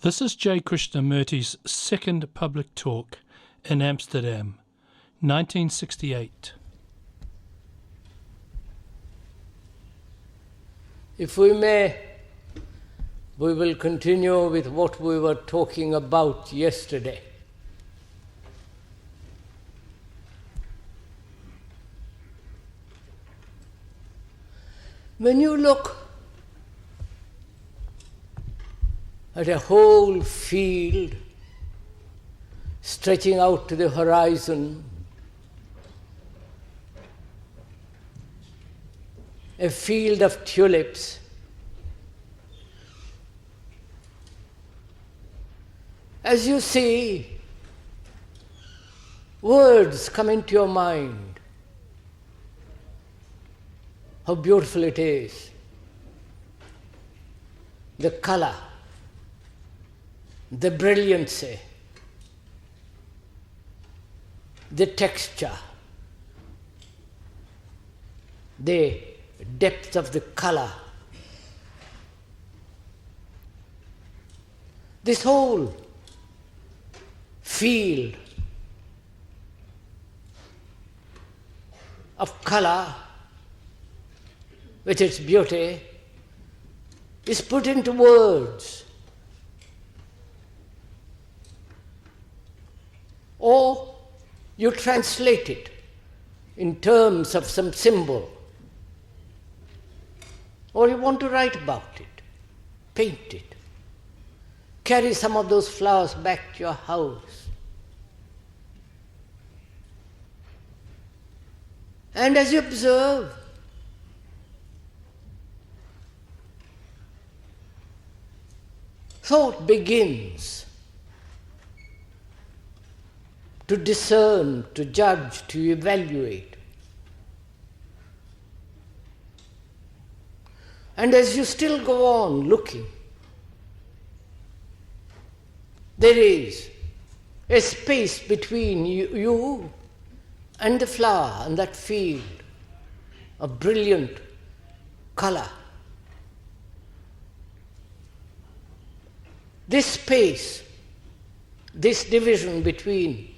This is J. Krishnamurti's second public talk in Amsterdam, 1968. If we may, we will continue with what we were talking about yesterday. When you look at a whole field stretching out to the horizon, a field of tulips, as you see, words come into your mind. How beautiful it is. The color, the brilliancy, the texture, the depth of the color. This whole field of color, with its beauty, is put into words. Or you translate it in terms of some symbol. Or you want to write about it, paint it, carry some of those flowers back to your house. And as you observe, thought begins to discern, to judge, to evaluate. And as you still go on looking, there is a space between you and the flower and that field of brilliant color. This space, this division between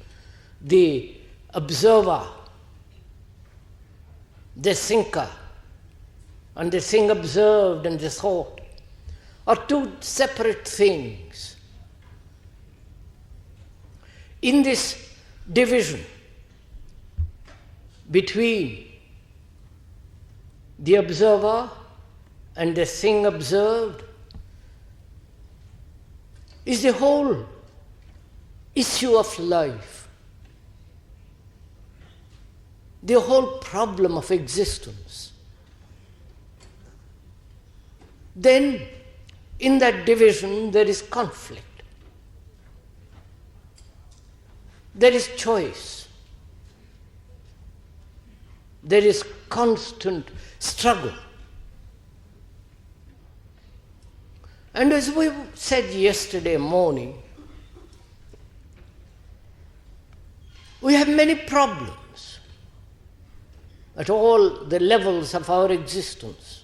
the observer, the thinker, and the thing observed and the thought are two separate things. In this division between the observer and the thing observed is the whole issue of life, the whole problem of existence. Then, in that division, there is conflict. There is choice. There is constant struggle. And as we said yesterday morning, we have many problems at all the levels of our existence.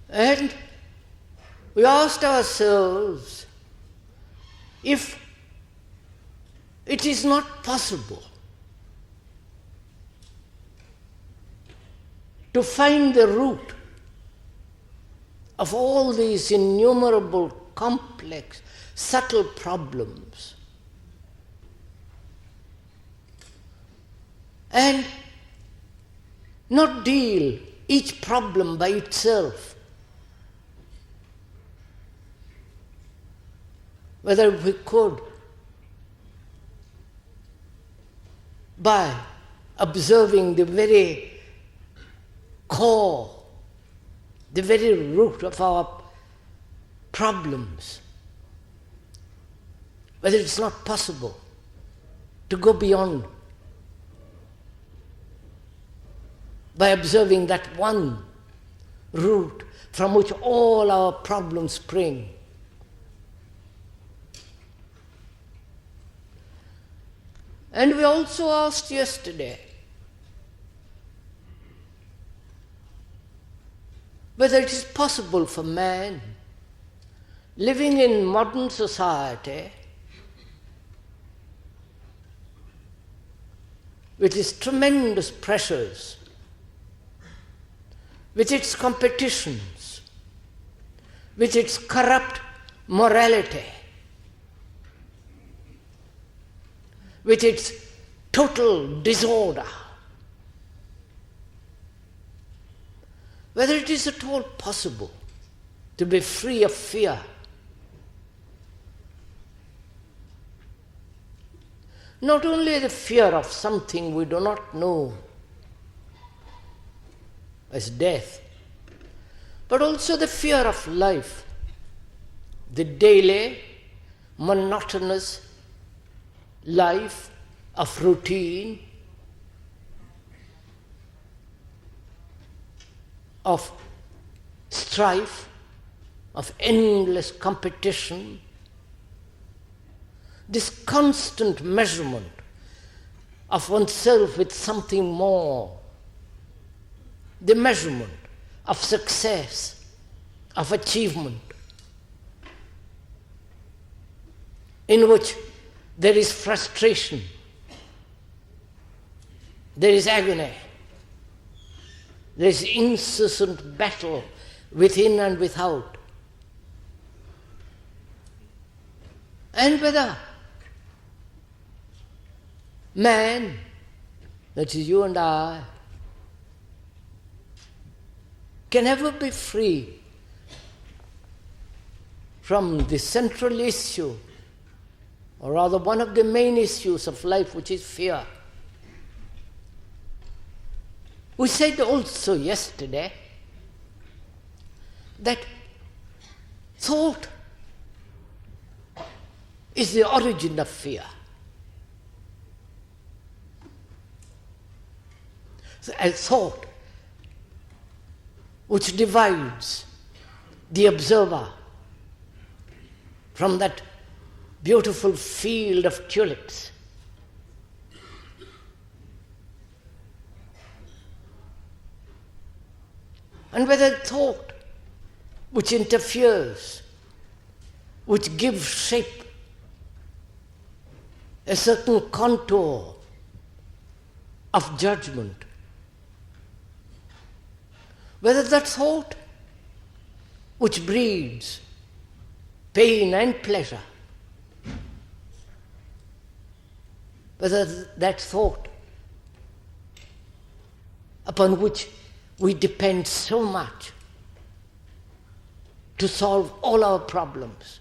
And we asked ourselves if it is not possible to find the root of all these innumerable, complex, subtle problems, and not deal each problem by itself. Whether we could, by observing the very core, the very root of our problems, whether it's not possible to go beyond by observing that one root from which all our problems spring. And we also asked yesterday, whether it is possible for man living in modern society with its tremendous pressures, with its competitions, with its corrupt morality, with its total disorder, whether it is at all possible to be free of fear. Not only the fear of something we do not know as death, but also the fear of life, the daily, monotonous life of routine, of strife, of endless competition, this constant measurement of oneself with something more, the measurement of success, of achievement, in which there is frustration, there is agony, there is incessant battle within and without. And whether man, that is you and I, can ever be free from the central issue, or rather one of the main issues of life, which is fear. We said also yesterday that thought is the origin of fear. A thought which divides the observer from that beautiful field of tulips. And whether thought which interferes, which gives shape, a certain contour of judgment, whether that thought which breeds pain and pleasure, whether that thought upon which we depend so much to solve all our problems,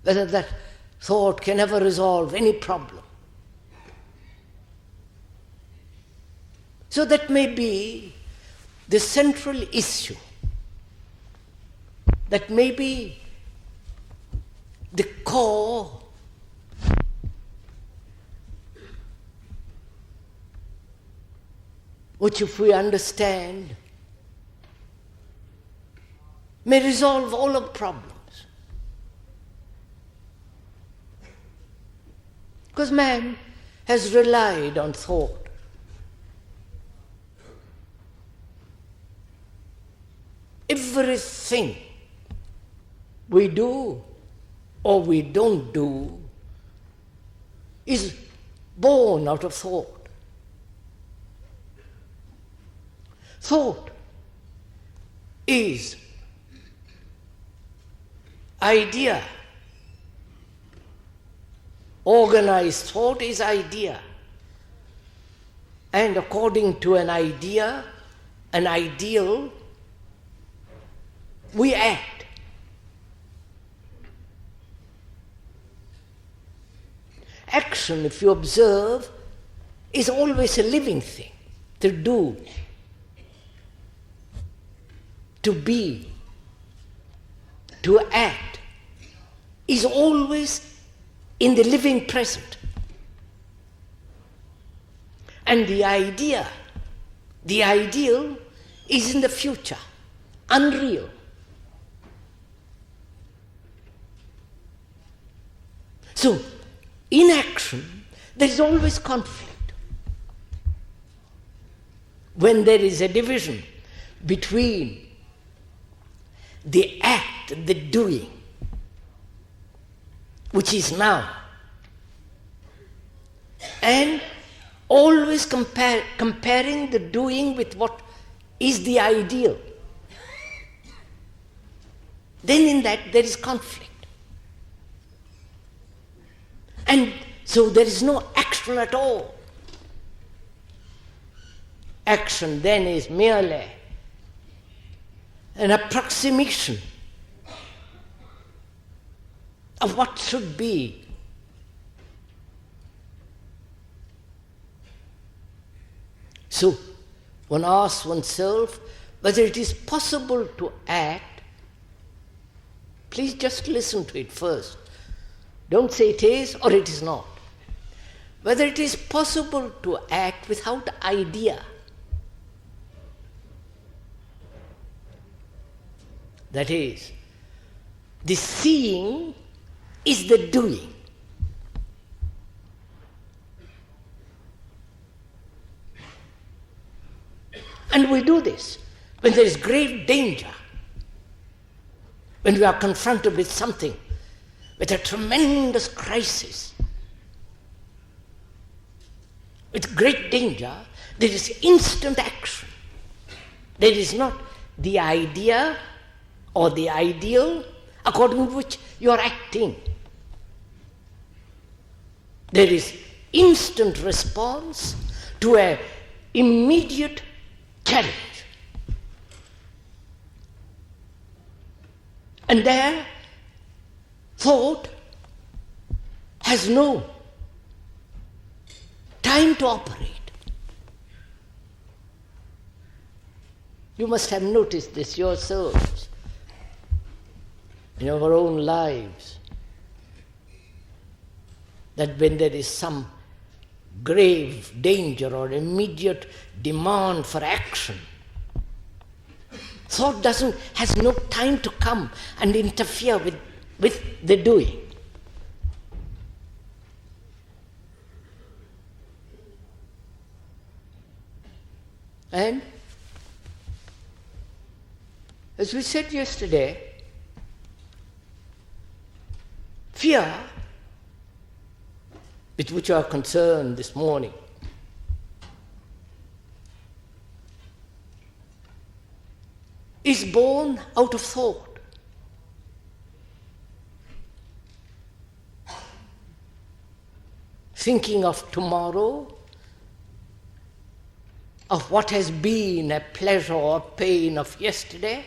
whether that thought can ever resolve any problem. So that may be the central issue, that may be the core which, if we understand, may resolve all our problems. Because man has relied on thought. Everything we do or we don't do is born out of thought. Thought is idea. Organized thought is idea. And according to an idea, an ideal, we act. Action, if you observe, is always a living thing. To do, to be, to act, is always in the living present. And the idea, the ideal, is in the future, unreal. So, in action, there is always conflict. when there is a division between the act, the doing, which is now, and always comparing the doing with what is the ideal, then in that there is conflict. And so there is no action at all. Action then is merely an approximation of what should be. So one asks oneself whether it is possible to act. Please just listen to it first. Don't say it is or it is not. Whether it is possible to act without idea. That is, the seeing is the doing. And we do this when there is grave danger, when we are confronted with something, with a tremendous crisis. With great danger, there is instant action. There is not the idea or the ideal according to which you are acting. There is instant response to an immediate challenge. And there, thought has no time to operate. You must have noticed this yourselves in our own lives, that when there is some grave danger or immediate demand for action, thought has no time to come and interfere with the doing. And as we said yesterday, fear, with which you are concerned this morning, is born out of thought. Thinking of tomorrow, of what has been a pleasure or pain of yesterday,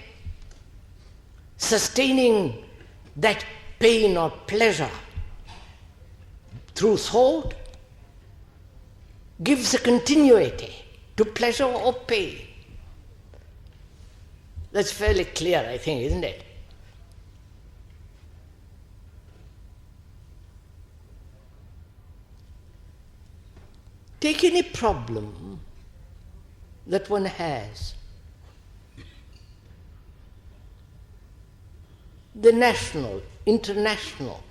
sustaining that pain or pleasure through thought gives a continuity to pleasure or pain. That's fairly clear, I think, isn't it? Take any problem that one has. The national, international,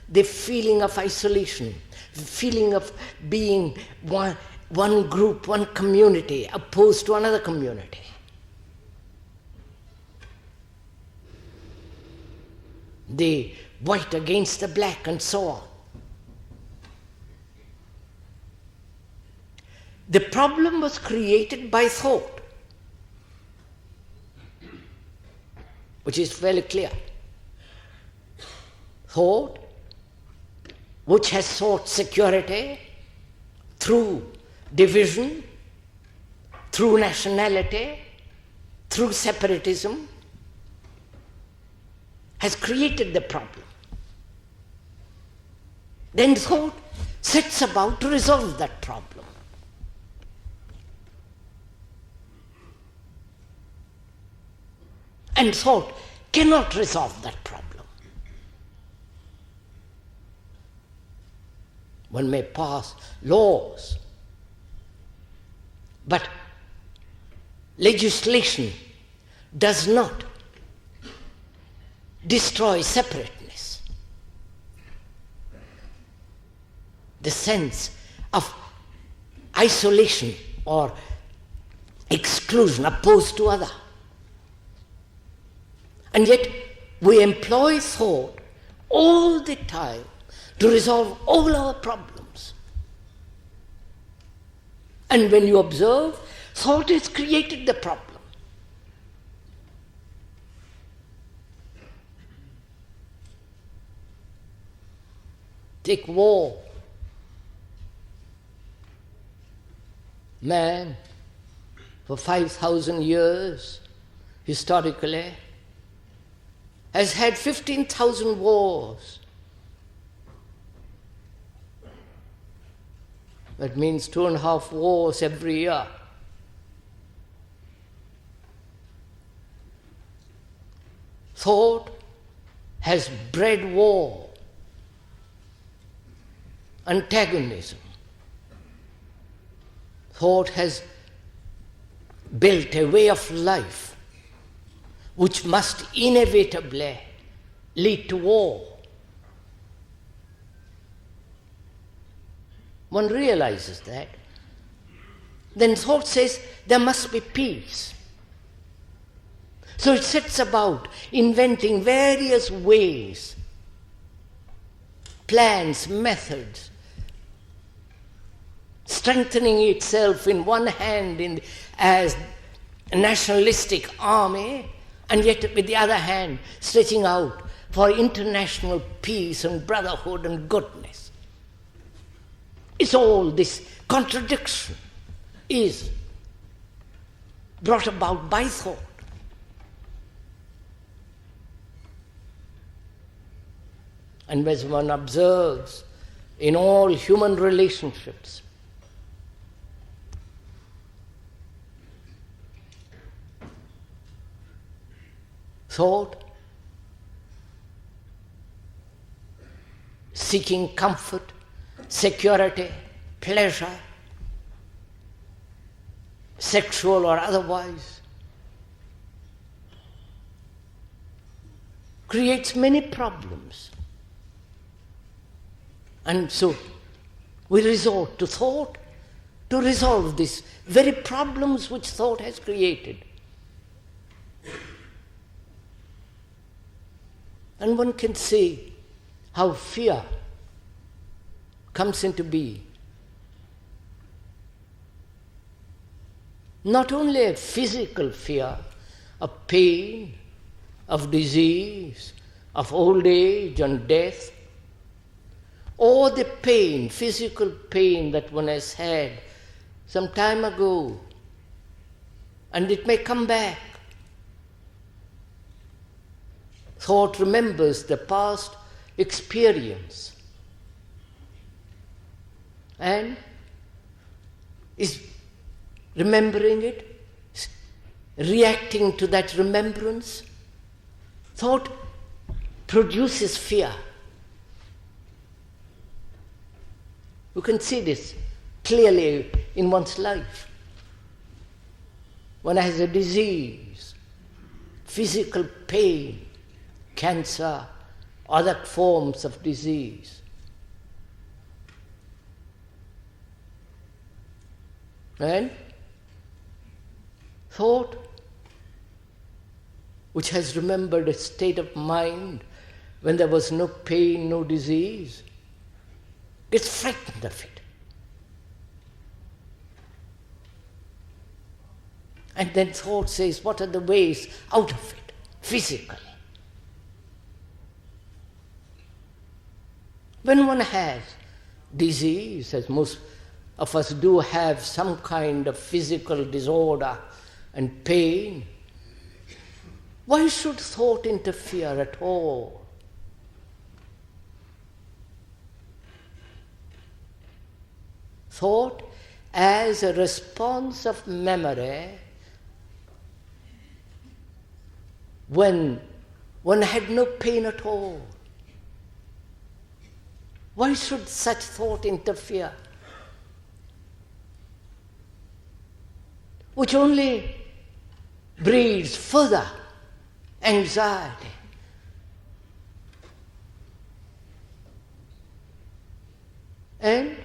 the feeling of isolation, the feeling of being one group, one community opposed to another community. The white against the black and so on. The problem was created by thought, which is fairly clear. Thought, which has sought security through division, through nationality, through separatism, has created the problem. Then thought sets about to resolve that problem. And thought cannot resolve that problem. One may pass laws, but legislation does not destroy separateness. The sense of isolation or exclusion, opposed to other. And yet we employ thought all the time to resolve all our problems. And when you observe, thought has created the problem. Take war. Man, for 5,000 years, historically, has had 15,000 wars. That means 2.5 wars every year. Thought has bred war, antagonism. Thought has built a way of life which must inevitably lead to war. One realizes that. Then thought says there must be peace. So it sets about inventing various ways, plans, methods, strengthening itself in one hand as a nationalistic army, and yet with the other hand stretching out for international peace and brotherhood and goodness. It's all this contradiction is brought about by thought. And as one observes in all human relationships, thought, seeking comfort, security, pleasure, sexual or otherwise, creates many problems. And so we resort to thought to resolve these very problems which thought has created. And one can see how fear comes into being. Not only a physical fear of pain, of disease, of old age and death, or the pain, physical pain that one has had some time ago, and it may come back. Thought remembers the past experience and is remembering it, reacting to that remembrance. Thought produces fear. You can see this clearly in one's life. One has a disease, physical pain, cancer, other forms of disease. And thought, which has remembered a state of mind when there was no pain, no disease, gets frightened of it. And then thought says, what are the ways out of it, physically? When one has disease, as most of us do have some kind of physical disorder and pain, why should thought interfere at all? Thought as a response of memory when one had no pain at all. Why should such thought interfere? Which only breeds further anxiety. And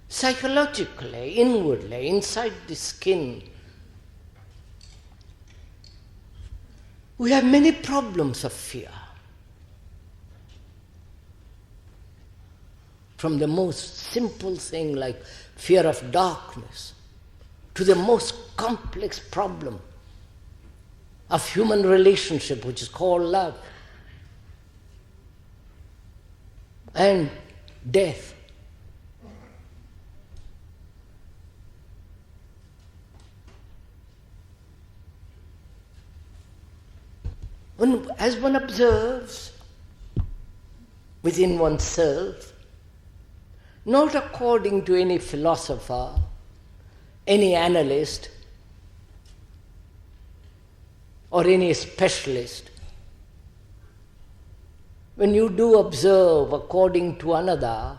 psychologically, inwardly, inside the skin, We have many problems of fear. From the most simple thing like fear of darkness to the most complex problem of human relationship, which is called love, and death. As one observes within oneself, not according to any philosopher, any analyst, or any specialist, when you do observe according to another,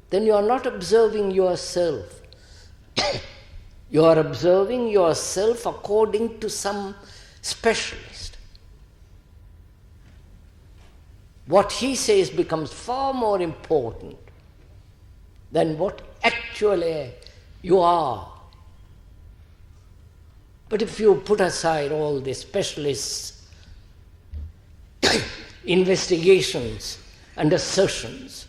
then you are not observing yourself. You are observing yourself according to some specialist. What he says becomes far more important than what actually you are. But if you put aside all the specialists' investigations and assertions,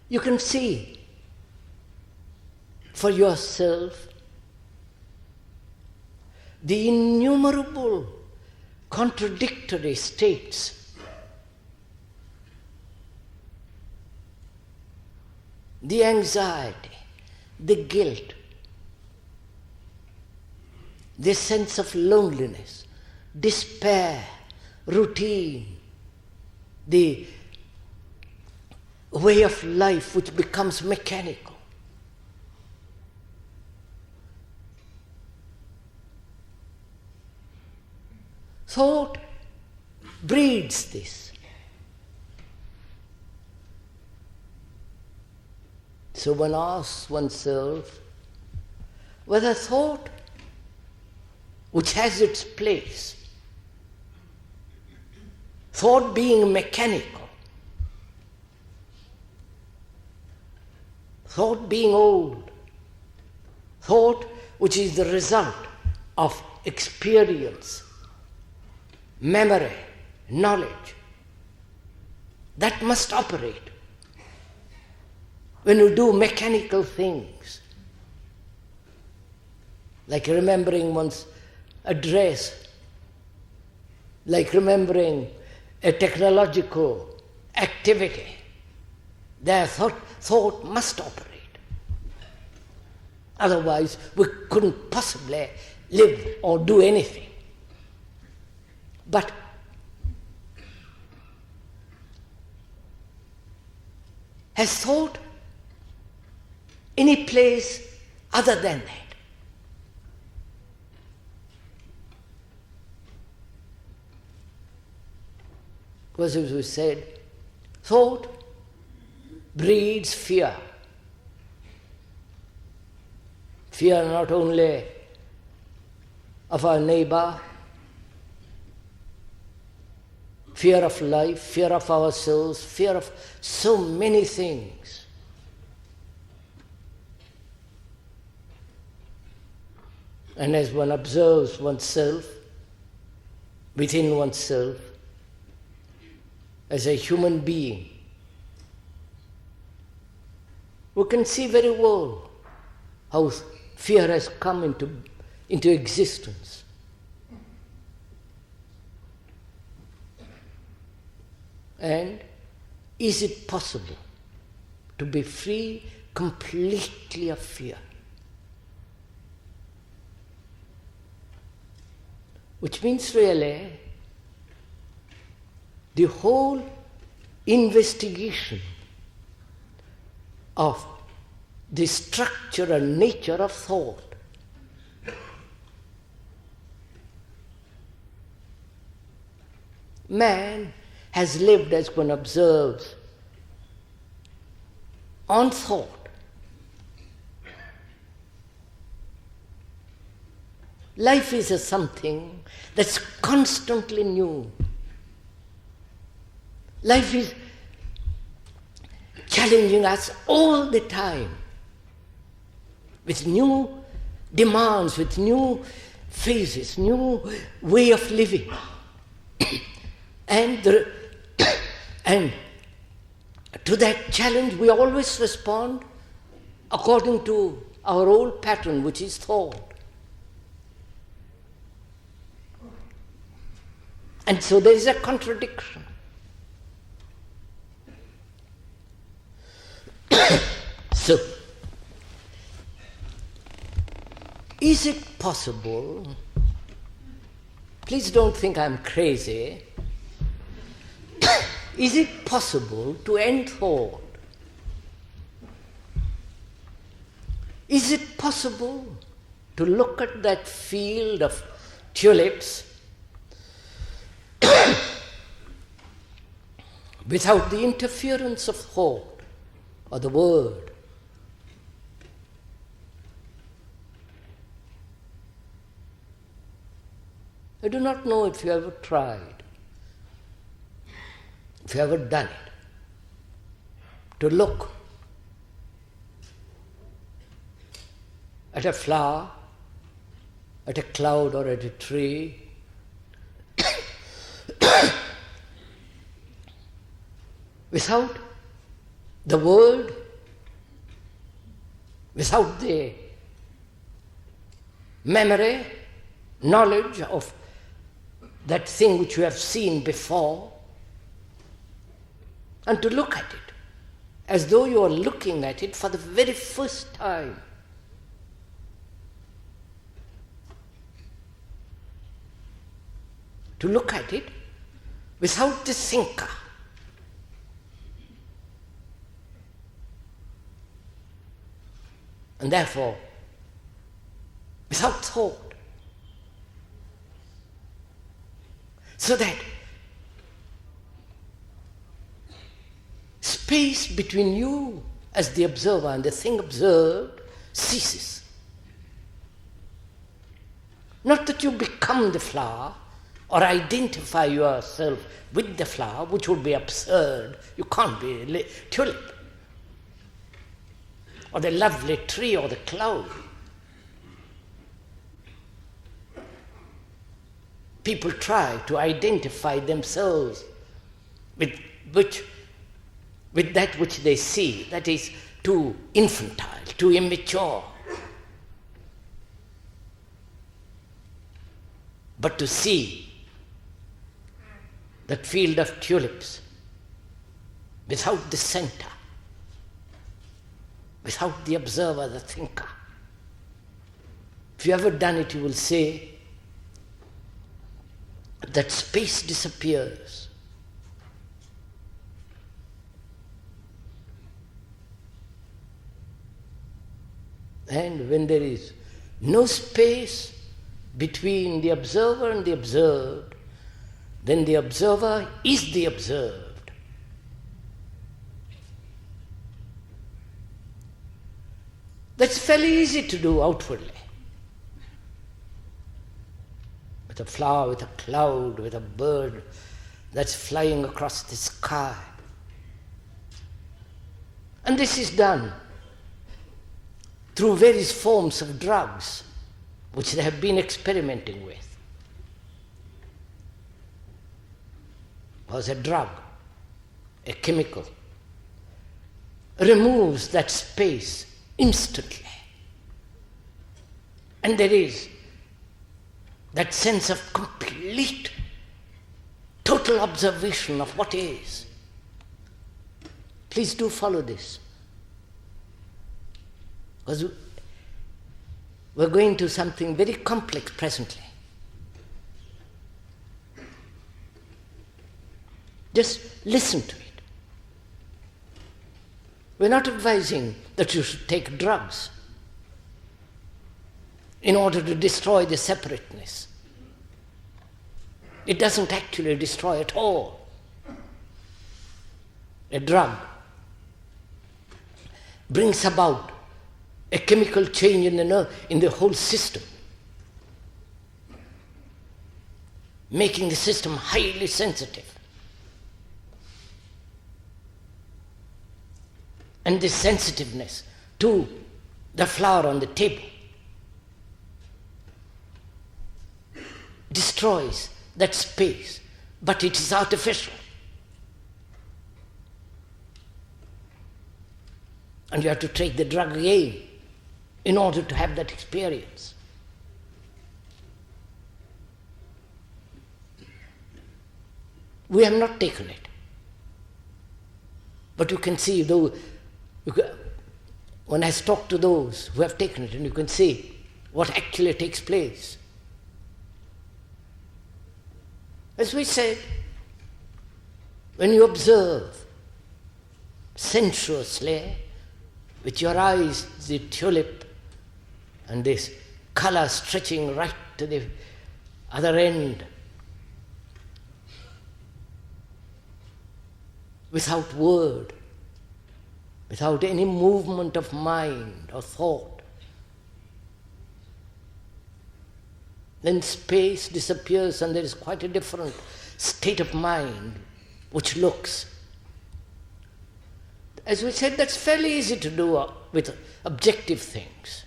you can see for yourself the innumerable contradictory states the anxiety, the guilt, the sense of loneliness, despair, routine, the way of life which becomes mechanical. Thought breeds this. So one asks oneself whether thought, which has its place, thought being mechanical, thought being old, thought which is the result of experience, memory, knowledge, that must operate. When you do mechanical things, like remembering one's address, like remembering a technological activity, their thought must operate. Otherwise, we couldn't possibly live or do anything. But has thought any place other than that? Because as we said, thought breeds fear. Fear not only of our neighbor, fear of life, fear of ourselves, fear of so many things. And as one observes oneself, within oneself, as a human being, we can see very well how fear has come into existence. And is it possible to be free completely of fear? Which means really the whole investigation of the structure and nature of thought man has lived, as one observes, on thought. Life is something that's constantly new. Life is challenging us all the time with new demands, with new phases, new way of living. and to that challenge we always respond according to our old pattern, which is thought. And so there is a contradiction. So, is it possible, please don't think I'm crazy, is it possible to end thought? Is it possible to look at that field of tulips without the interference of thought or the word? I do not know if you ever tried, if you ever done it, to look at a flower, at a cloud or at a tree, without the word, without the memory, knowledge of that thing which you have seen before, and to look at it as though you are looking at it for the very first time. To look at it without the thinker. And therefore, without thought. So that space between you as the observer and the thing observed ceases. Not that you become the flower or identify yourself with the flower, which would be absurd. You can't be a tulip or the lovely tree or the cloud. People try to identify themselves with that which they see. That is too infantile, too immature. But to see that field of tulips without the center, without the observer, the thinker. If you ever done it, you will say that space disappears. And when there is no space between the observer and the observed, then the observer is the observed. That's fairly easy to do outwardly. With a flower, with a cloud, with a bird that's flying across the sky. And this is done through various forms of drugs which they have been experimenting with. Because a drug, a chemical, removes that space instantly. And there is that sense of complete, total observation of what is. Please do follow this. Because we're going to something very complex presently. Just listen to it. We're not advising that you should take drugs in order to destroy the separateness. It doesn't actually destroy at all. A drug brings about a chemical change in the nerve, in the whole system, making the system highly sensitive. And this sensitiveness to the flower on the table destroys that space, but it is artificial. And you have to take the drug again in order to have that experience. We have not taken it. But you can see, though, when I talk to those who have taken it, and you can see what actually takes place. As we said, when you observe sensuously, with your eyes, the tulip, and this color stretching right to the other end, without word, without any movement of mind or thought, then space disappears and there is quite a different state of mind which looks. As we said, that's fairly easy to do with objective things.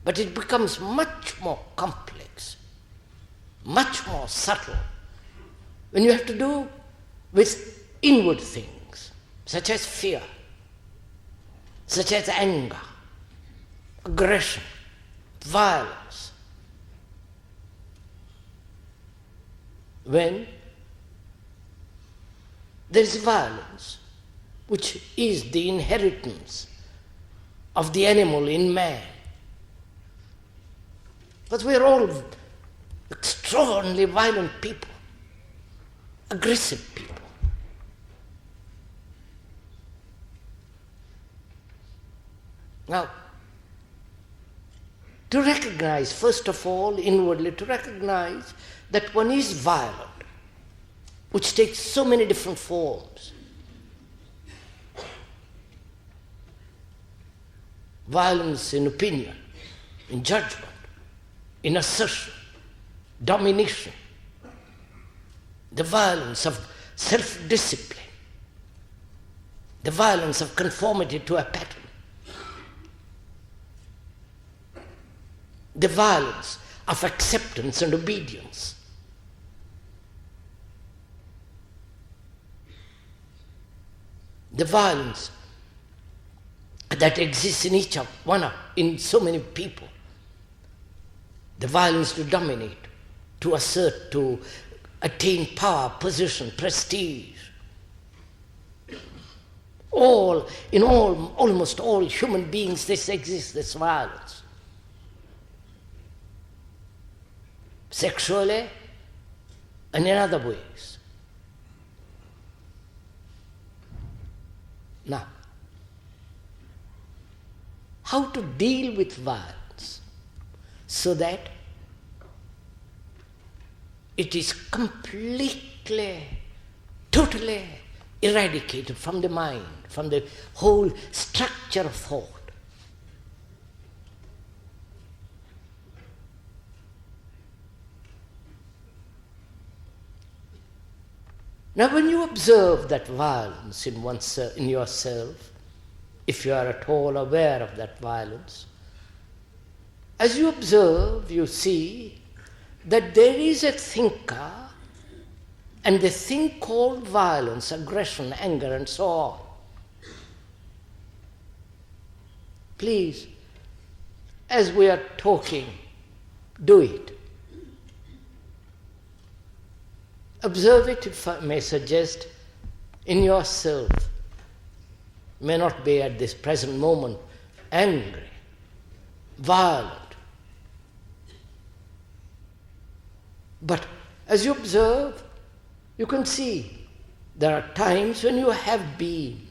But it becomes much more complex, much more subtle, when you have to do with inward things, such as fear, such as anger, aggression, violence. When there is violence, which is the inheritance of the animal in man. But we are all extraordinarily violent people, aggressive people. Now, to recognize, first of all, inwardly, to recognize that one is violent, which takes so many different forms. Violence in opinion, in judgment, in assertion, domination, the violence of self-discipline, the violence of conformity to a pattern, the violence of acceptance and obedience. The violence that exists in each of one, in so many people. The violence to dominate, to assert, to attain power, position, prestige. Almost all human beings, this exists, this violence. Sexually and in other ways. Now, how to deal with violence so that it is completely, totally eradicated from the mind, from the whole structure of thought. Now, when you observe that violence in yourself, if you are at all aware of that violence, as you observe, you see that there is a thinker, and the thing called violence, aggression, anger, and so on. Please, as we are talking, do it. Observe it, if I may suggest, in yourself. May not be at this present moment angry, violent. But as you observe, you can see there are times when you have been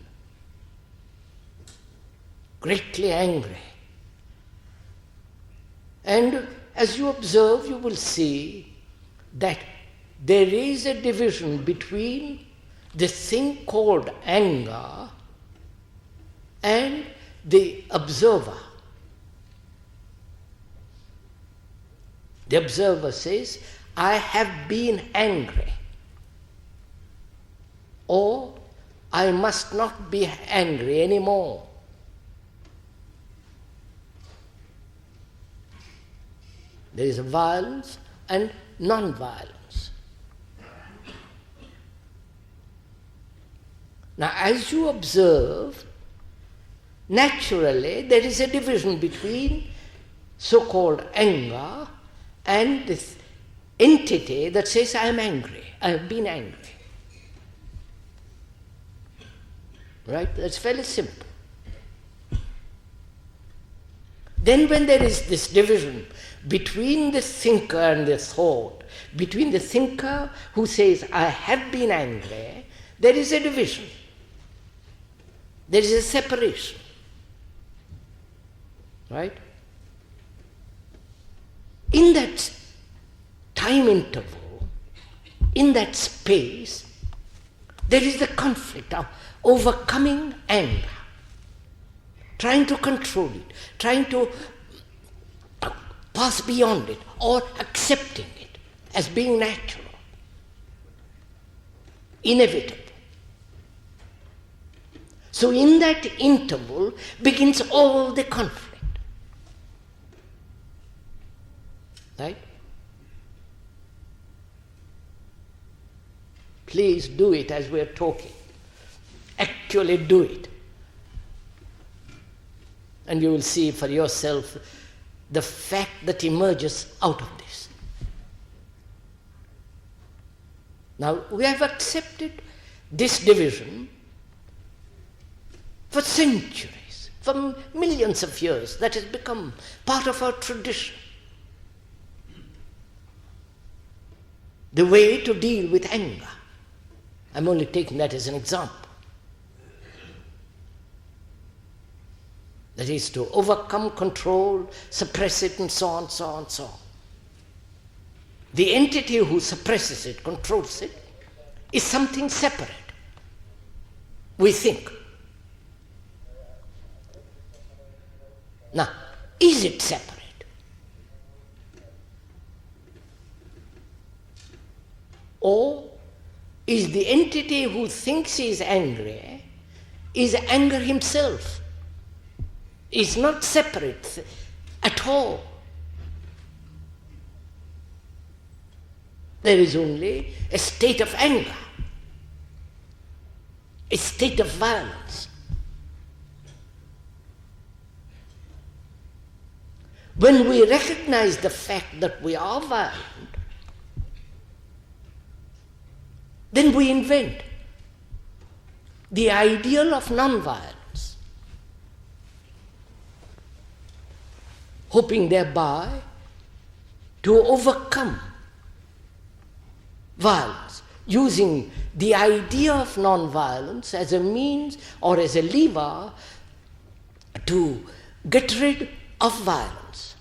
greatly angry. And as you observe, you will see that there is a division between the thing called anger and the observer. The observer says, I have been angry, or I must not be angry anymore. There is violence and non-violence. Now, as you observe, naturally there is a division between so-called anger and this entity that says, I am angry, I have been angry. Right? That's fairly simple. Then when there is this division between the thinker and the thought, between the thinker who says, I have been angry, there is a division. There is a separation. Right? In that time interval, in that space, there is the conflict of overcoming anger, trying to control it, trying to pass beyond it, or accepting it as being natural, inevitable. So in that interval begins all the conflict. Right? Please do it as we are talking. Actually do it. And you will see for yourself the fact that emerges out of this. Now, we have accepted this division for centuries, for millions of years. That has become part of our tradition. The way to deal with anger. I'm only taking that as an example. That is to overcome, control, suppress it, and so on, so on, so on. The entity who suppresses it, controls it, is something separate. We think. Now, is it separate? Or is the entity who thinks he is angry, is anger himself? Is not separate at all. There is only a state of anger, a state of violence. When we recognize the fact that we are violent, then we invent the ideal of non-violence, hoping thereby to overcome violence, using the idea of non-violence as a means or as a lever to get rid of violence.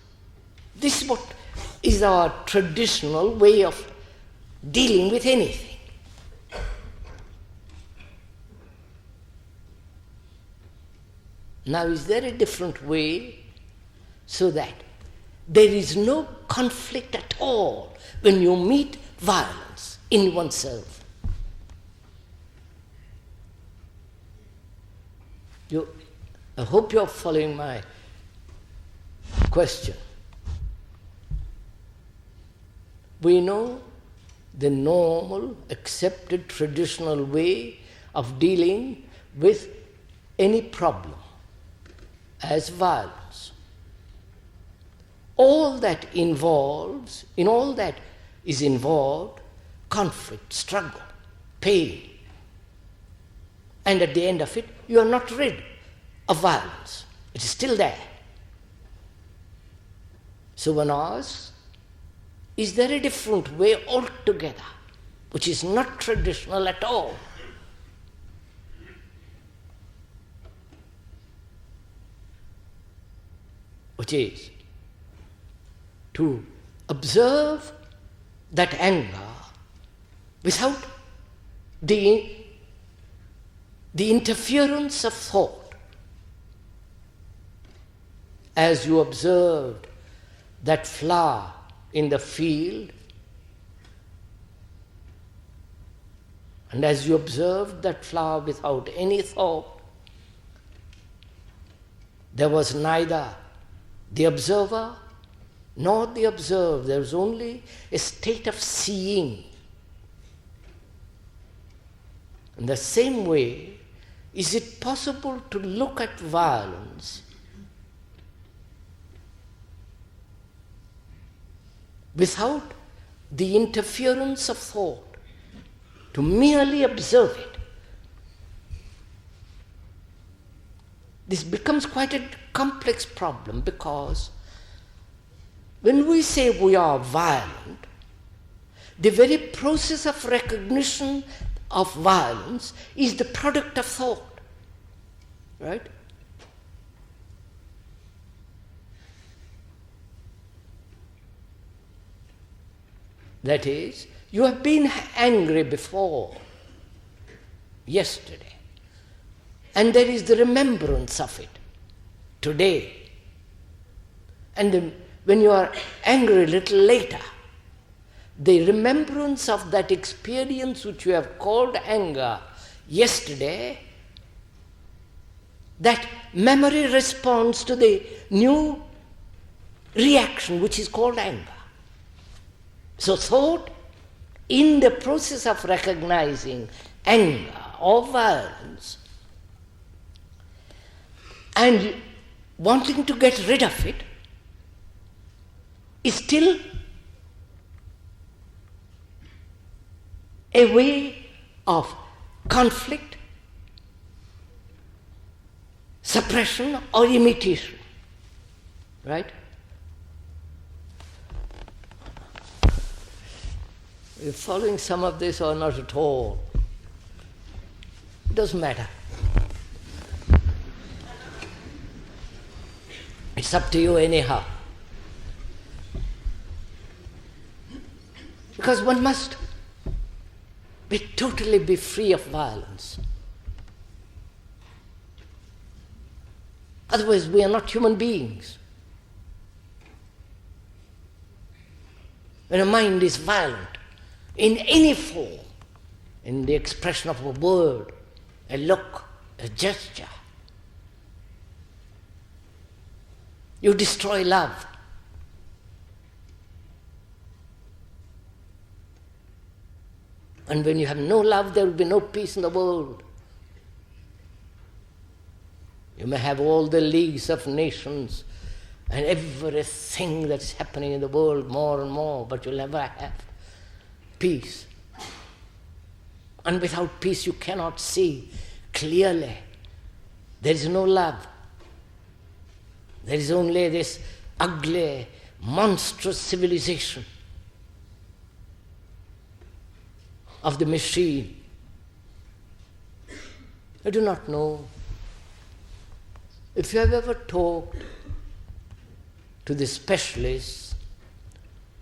This is what is our traditional way of dealing with anything. Now, is there a different way so that there is no conflict at all when you meet violence in oneself? I hope you're following my question. We know the normal, accepted, traditional way of dealing with any problem as violence. All that involves, in all that is involved, conflict, struggle, pain. And at the end of it, you are not rid of violence. It is still there. So one asks, is there a different way altogether, which is not traditional at all? Which is to observe that anger without the interference of thought. As you observed that flower in the field, and as you observed that flower without any thought, there was neither the observer nor the observed. There is only a state of seeing. In the same way, is it possible to look at violence without the interference of thought, to merely observe it? This becomes quite a complex problem, because when we say we are violent, the very process of recognition of violence is the product of thought, right? That is, you have been angry before, yesterday, and there is the remembrance of it today. And then when you are angry a little later, the remembrance of that experience which you have called anger yesterday, that memory responds to the new reaction which is called anger. So thought, in the process of recognizing anger or violence and wanting to get rid of it, is still a way of conflict, suppression, or imitation, right? You're following some of this or not at all? It doesn't matter. It's up to you anyhow. Because one must totally be free of violence. Otherwise we are not human beings. When a mind is violent, in any form, in the expression of a word, a look, a gesture, you destroy love. And when you have no love, there will be no peace in the world. You may have all the leagues of nations and everything that's happening in the world more and more, but you'll never have peace. And without peace you cannot see clearly. There is no love. There is only this ugly, monstrous civilization of the machine. I do not know if you have ever talked to the specialists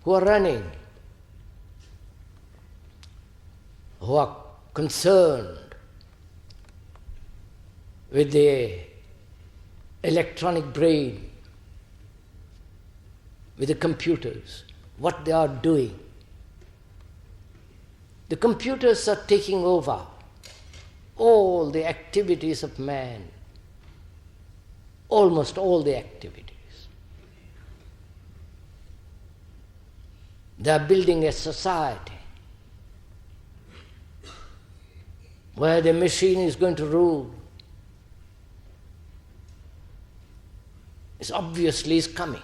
who are running, who are concerned with the electronic brain, with the computers, what they are doing. The computers are taking over all the activities of man, almost all the activities. They are building a society where the machine is going to rule. It obviously is coming.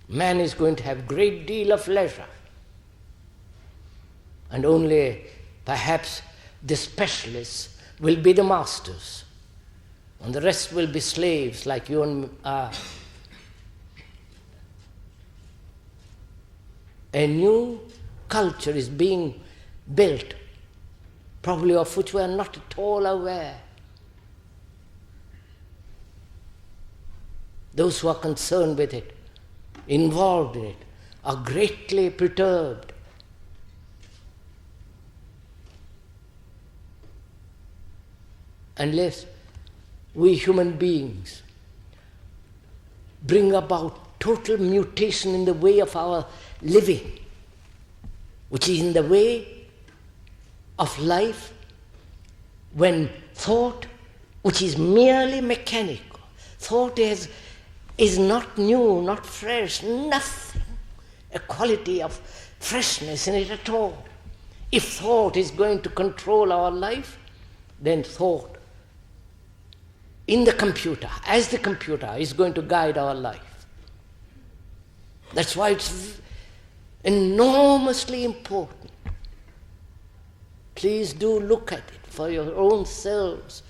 Man is going to have a great deal of leisure. And only perhaps the specialists will be the masters. And the rest will be slaves like you and I. A new culture is being built, probably of which we are not at all aware. Those who are concerned with it, involved in it, are greatly perturbed. Unless we human beings bring about total mutation in the way of our living, which is in the way of life, when thought, which is merely mechanical, thought has is not new, not fresh, nothing, a quality of freshness in it at all. If thought is going to control our life, then thought in the computer, as the computer, is going to guide our life. That's why it's enormously important. Please do look at it for your own selves.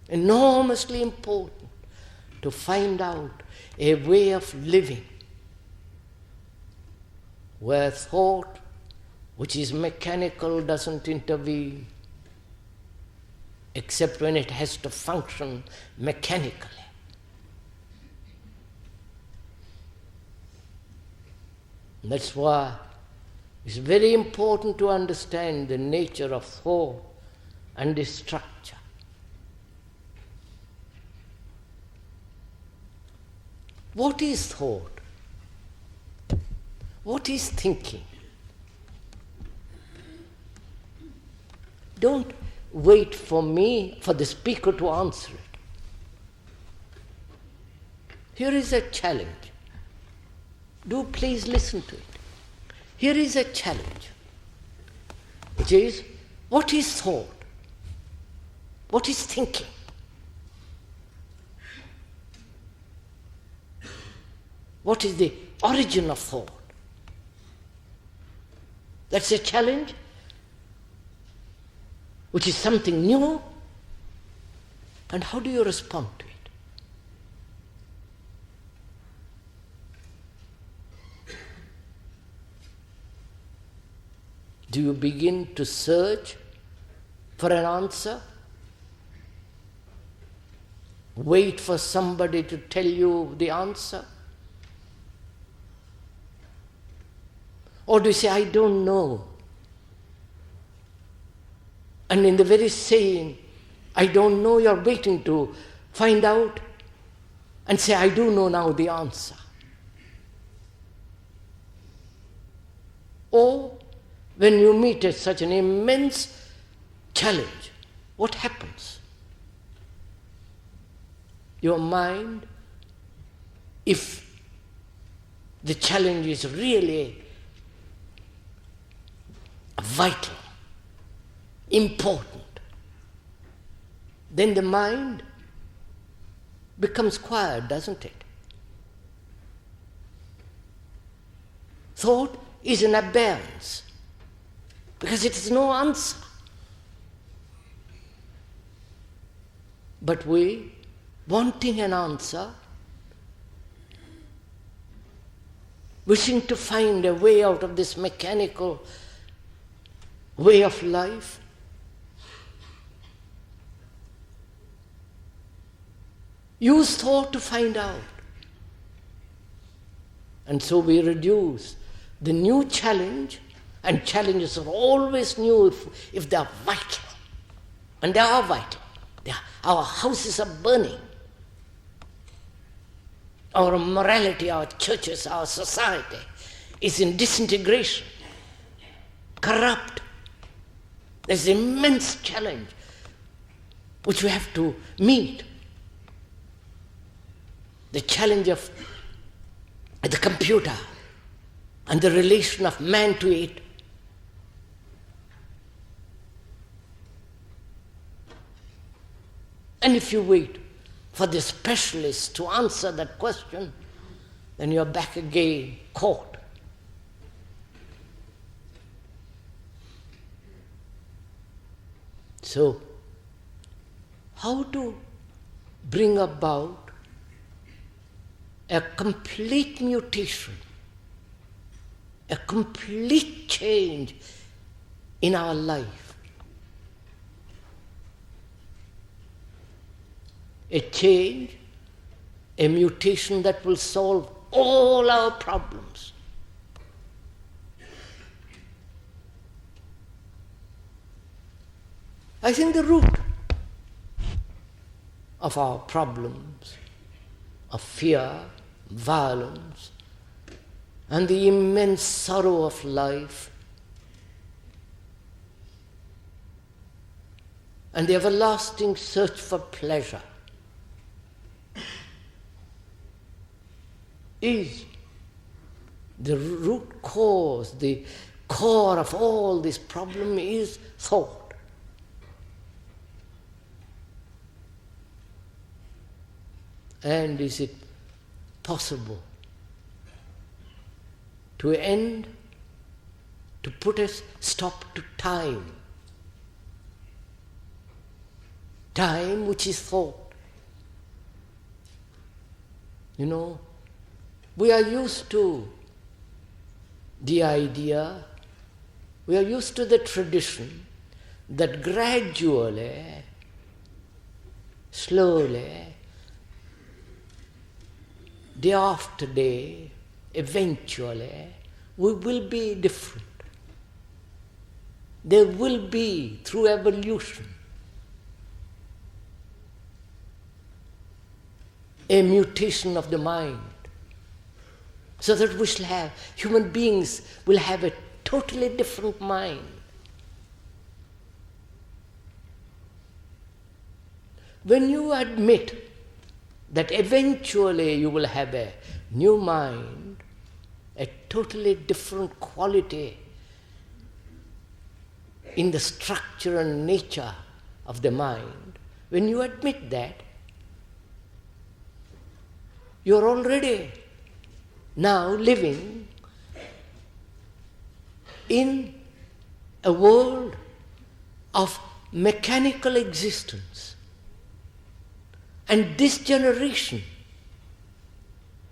Enormously important to find out a way of living where thought, which is mechanical, doesn't intervene, except when it has to function mechanically. And that's why it's very important to understand the nature of thought and its structure. What is thought? What is thinking? Don't wait for the speaker to answer it. Here is a challenge. Do please listen to it. Here is a challenge, which is, what is thought? What is thinking? What is the origin of thought? That's a challenge, which is something new. And how do you respond to it? Do you begin to search for an answer? Wait for somebody to tell you the answer? Or do you say, I don't know? And in the very saying, I don't know, you're waiting to find out and say, I do know now the answer. Or when you meet at such an immense challenge, what happens? Your mind, if the challenge is really vital, important, then the mind becomes quiet, doesn't it? Thought is an abeyance, because it is no answer. But we, wanting an answer, wishing to find a way out of this mechanical way of life, use thought to find out. And so we reduce the new challenge, and challenges are always new if they are vital. And they are vital. Our houses are burning. Our morality, our churches, our society is in disintegration, corrupt. There's an immense challenge which we have to meet. The challenge of the computer and the relation of man to it. And if you wait for the specialist to answer that question, then you're back again, caught. So, how to bring about a complete mutation, a complete change in our life? A change, a mutation that will solve all our problems. I think the root of our problems, of fear, violence, and the immense sorrow of life, and the everlasting search for pleasure, is the root cause, the core of all this problem is thought. And is it possible to end, to put a stop to time? Time which is thought. You know, we are used to the idea, we are used to the tradition that gradually, slowly, day after day, eventually, we will be different. There will be, through evolution, a mutation of the mind, so that we shall have, human beings will have a totally different mind. When you admit that eventually you will have a new mind, a totally different quality in the structure and nature of the mind, when you admit that, you are already now living in a world of mechanical existence. And this generation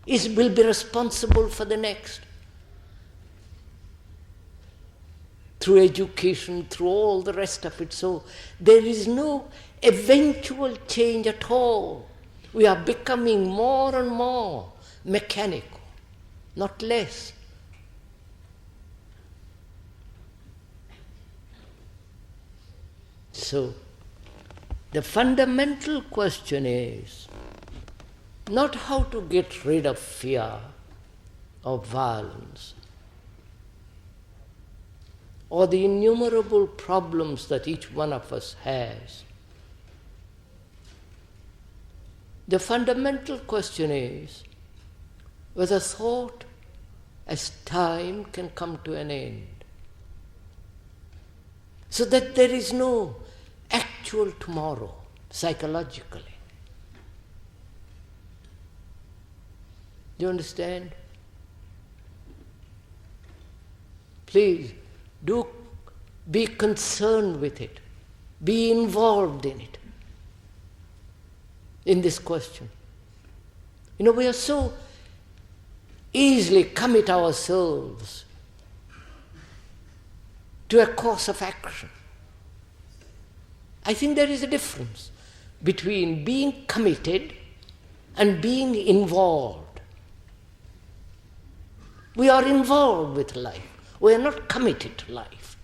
will be responsible for the next. Through education, through all the rest of it. So there is no eventual change at all. We are becoming more and more mechanical, not less. So, the fundamental question is not how to get rid of fear or violence or the innumerable problems that each one of us has. The fundamental question is whether thought as time can come to an end, so that there is no actual tomorrow, psychologically. Do you understand? Please, do be concerned with it. Be involved in it, in this question. You know, we are so easily commit ourselves to a course of action. I think there is a difference between being committed and being involved. We are involved with life. We are not committed to life.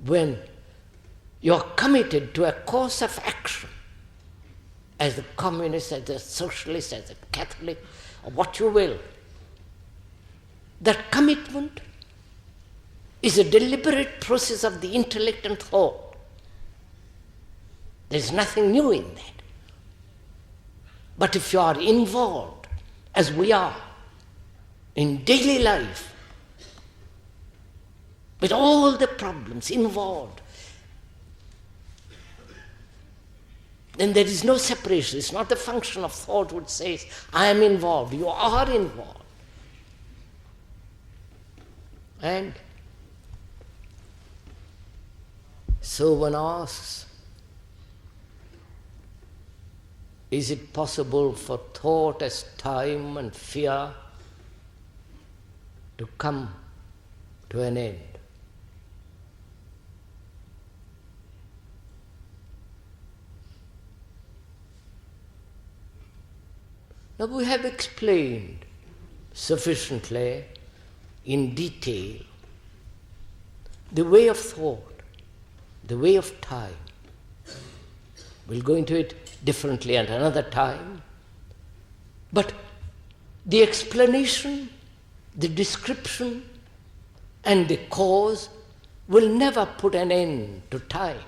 When you are committed to a course of action, as a communist, as a socialist, as a Catholic, or what you will, that commitment is a deliberate process of the intellect and thought. There is nothing new in that. But if you are involved, as we are, in daily life, with all the problems involved, then there is no separation. It's not a function of thought which says, I am involved. You are involved. And so one asks, is it possible for thought as time and fear to come to an end? Now we have explained sufficiently in detail the way of thought, the way of time. We'll go into it differently at another time. But the explanation, the description, and the cause will never put an end to time.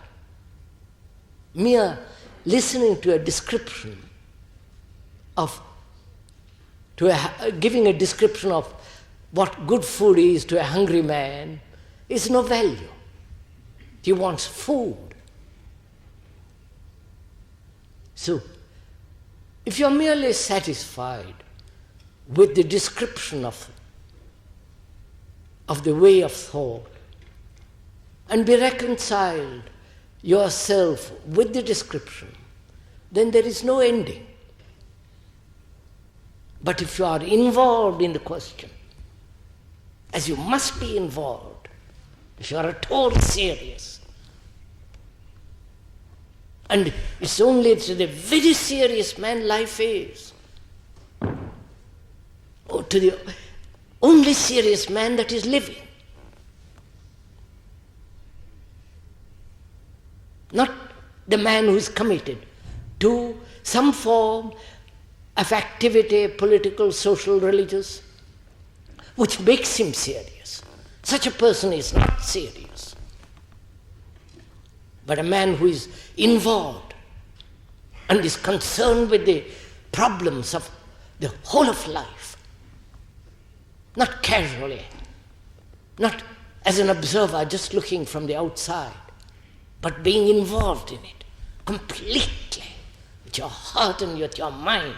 Mere listening to a description giving a description of what good food is to a hungry man is no value. He wants food. So, if you're merely satisfied with the description of the way of thought and be reconciled yourself with the description, then there is no ending. But if you are involved in the question, as you must be involved, if you are at all serious, and it's only to the very serious man life is, or to the only serious man that is living. Not the man who is committed to some form of activity, political, social, religious, which makes him serious. Such a person is not serious. But a man who is involved and is concerned with the problems of the whole of life, not casually, not as an observer just looking from the outside, but being involved in it completely, with your heart and with your mind,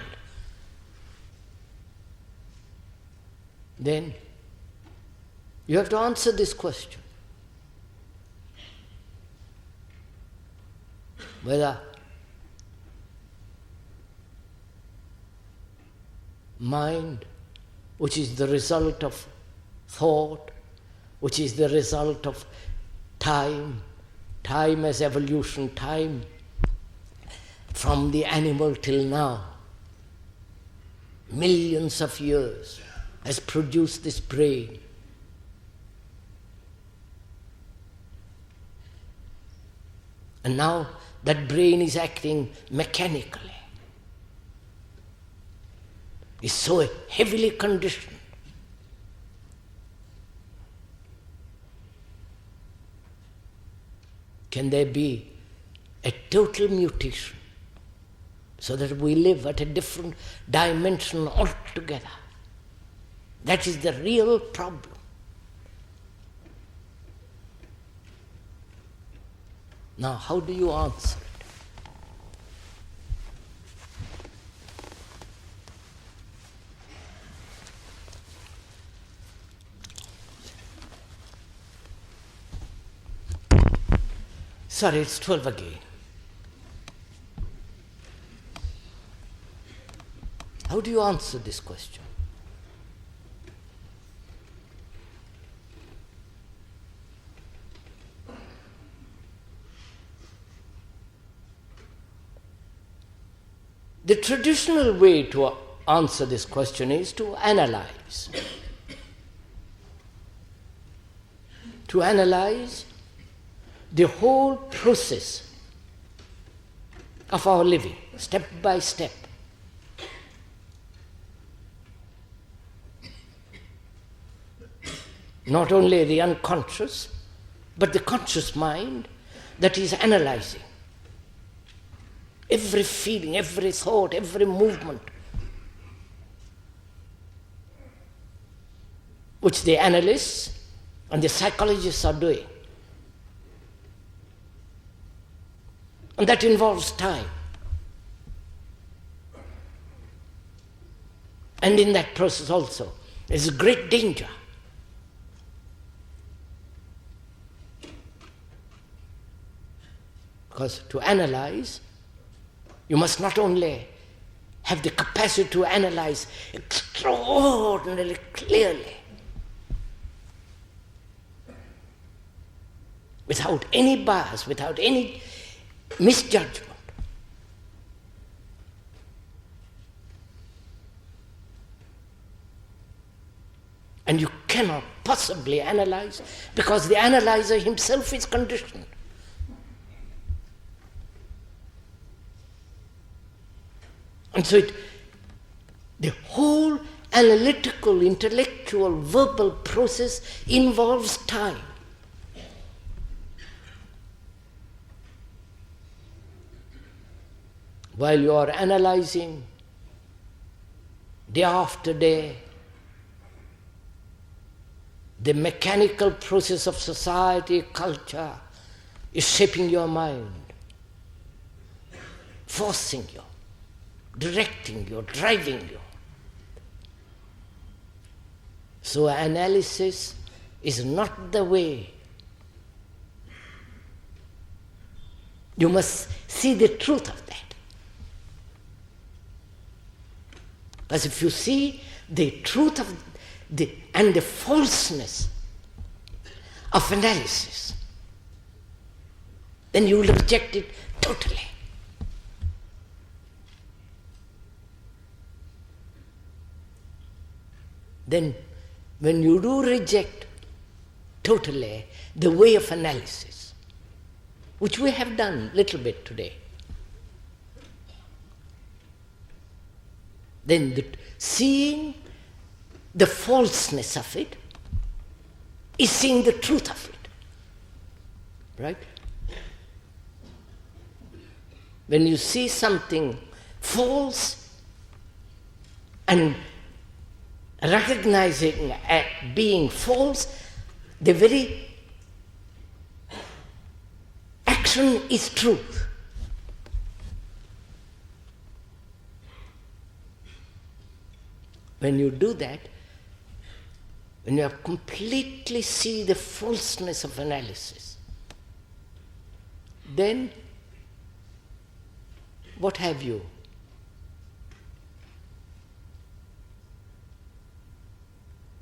then you have to answer this question. Whether mind, which is the result of thought, which is the result of time as evolution, time from the animal till now, millions of years, has produced this brain. And now that brain is acting mechanically, is so heavily conditioned. Can there be a total mutation so that we live at a different dimension altogether? That is the real problem. Now, how do you answer it? Sorry, it's 12 again. How do you answer this question? The traditional way to answer this question is to analyze. To analyze the whole process of our living, step by step. Not only the unconscious, but the conscious mind that is analyzing every feeling, every thought, every movement, which the analysts and the psychologists are doing. And that involves time. And in that process also, there's a great danger. Because to analyze, you must not only have the capacity to analyze extraordinarily clearly, without any bias, without any misjudgment. And you cannot possibly analyze because the analyzer himself is conditioned. And so the whole analytical, intellectual, verbal process involves time. while you are analyzing day after day the mechanical process of society, culture is shaping your mind, forcing you, directing you, driving you. So analysis is not the way. You must see the truth of that. Because if you see the truth of and the falseness of analysis, then you will reject it totally. Then when you do reject totally the way of analysis, which we have done a little bit today, then seeing the falseness of it is seeing the truth of it. Right? When you see something false and recognizing it being false, the very action is truth. When you do that, when you have completely see the falseness of analysis, then what have you?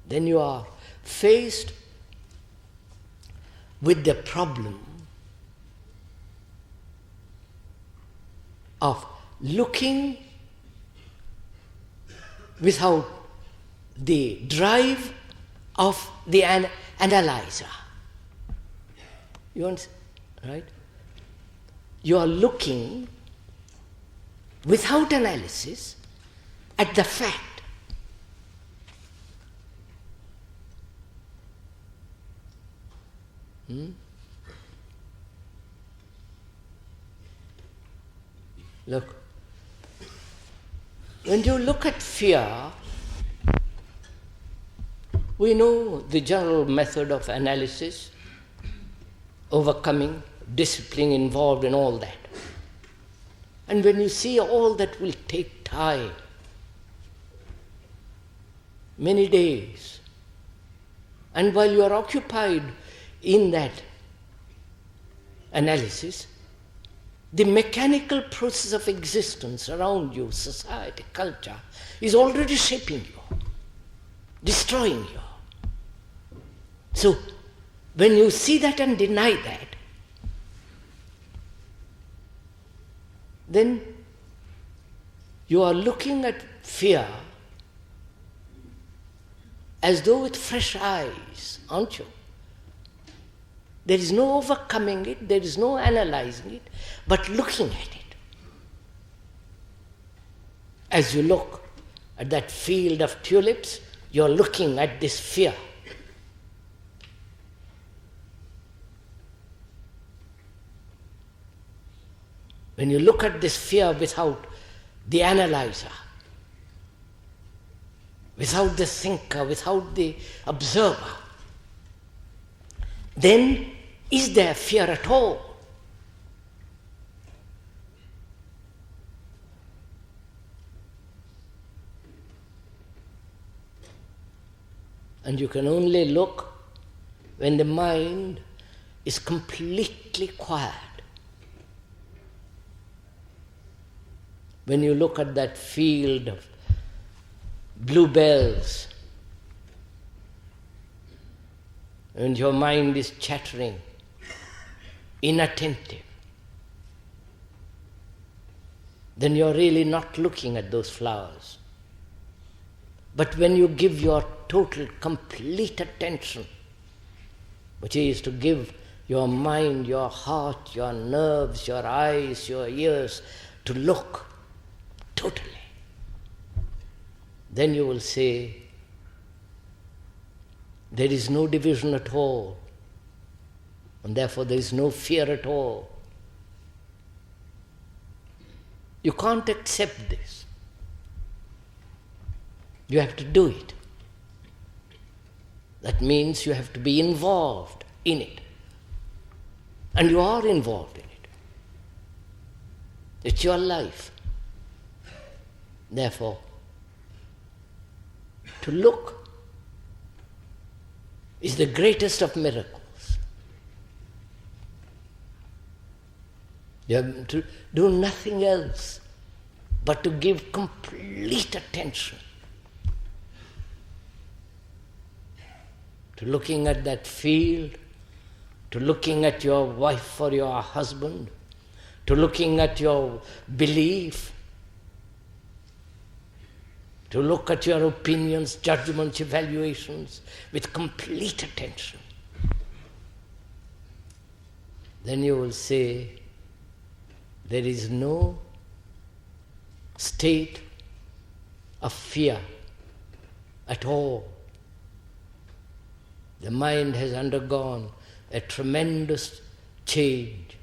Then you are faced with the problem of looking without the drive of the analyzer. You understand? Right? You are looking without analysis at the fact. Look. When you look at fear, we know the general method of analysis, overcoming, discipline involved in all that. And when you see all that will take time, many days, and while you are occupied in that analysis, the mechanical process of existence around you, society, culture, is already shaping you, destroying you. So, when you see that and deny that, then you are looking at fear as though with fresh eyes, aren't you? There is no overcoming it, there is no analyzing it, but looking at it. As you look at that field of tulips, you are looking at this fear. When you look at this fear without the analyzer, without the thinker, without the observer, then is there fear at all? And you can only look when the mind is completely quiet. When you look at that field of bluebells, and your mind is chattering, inattentive, then you're really not looking at those flowers. But when you give your total, complete attention, which is to give your mind, your heart, your nerves, your eyes, your ears, to look totally, then you will say, there is no division at all, and therefore there is no fear at all. You can't accept this. You have to do it. That means you have to be involved in it. And you are involved in it. It's your life. Therefore, to look is the greatest of miracles. You have to do nothing else but to give complete attention to looking at that field, to looking at your wife or your husband, to looking at your belief, to look at your opinions, judgments, evaluations with complete attention. Then you will say, there is no state of fear at all. The mind has undergone a tremendous change.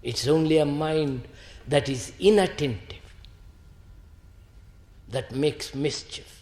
It's only a mind that is inattentive that makes mischief.